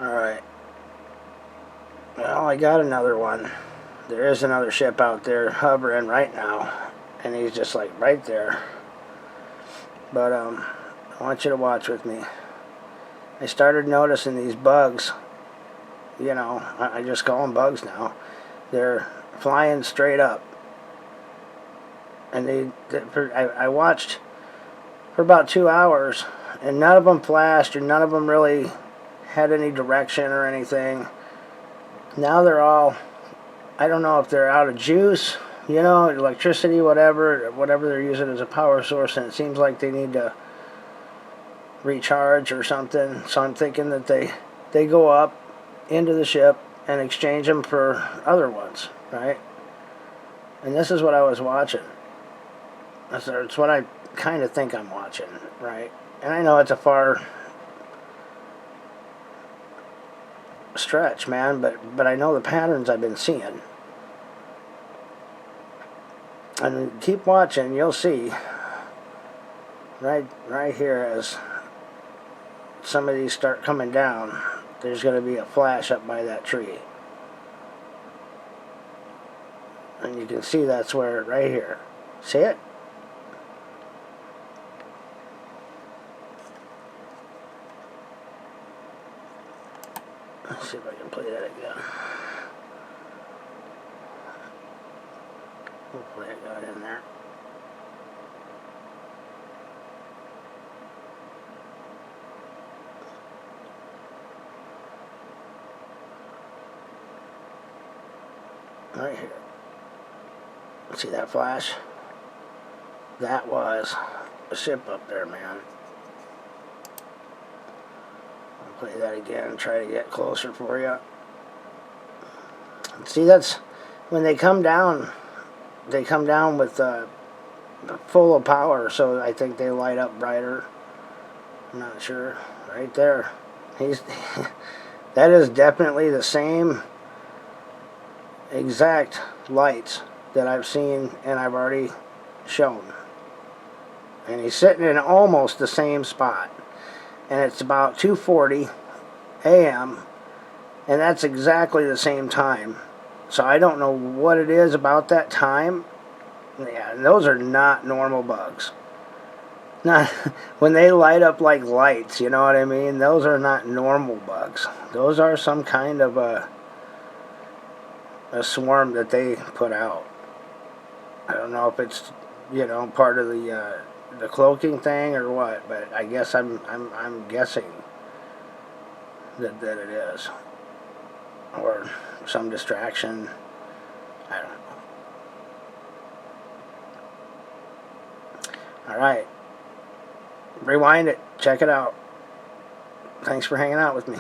Alright. Well, I got another one. There is another ship out there hovering right now. And he's just like right there. But I want you to watch with me. I started noticing these bugs. You know, I just call them bugs now. They're flying straight up. And I watched for about 2 hours, and none of them flashed, or none of them really had any direction or anything. Now they're all, I don't know if they're out of juice, you know, electricity, whatever they're using as a power source, and it seems like they need to recharge or something. So I'm thinking that they go up into the ship and exchange them for other ones, right? And this is what I was watching. It's what I kind of think I'm watching, right? And I know it's a far stretch, man, but I know the patterns I've been seeing. And keep watching, you'll see right here as some of these start coming down, there's going to be a flash up by that tree. And you can see that's where, right here. See it? Let's see if I can play that again. Hopefully I got in there. Right here. See that flash? That was a ship up there, man. I'll play that again and try to get closer for you. See, that's when they come down with full of power, so I think they light up brighter. I'm not sure. Right there. That is definitely the same exact lights that I've seen and I've already shown. And he's sitting in almost the same spot. And it's about 2:40 a.m. and that's exactly the same time. So I don't know what it is about that time. Yeah, and those are not normal bugs. Not when they light up like lights, you know what I mean? Those are not normal bugs. Those are some kind of a swarm that they put out. I don't know if it's, you know, part of the cloaking thing or what, but I guess I'm guessing that it is, or some distraction. I don't know. All right, rewind it, check it out. Thanks for hanging out with me.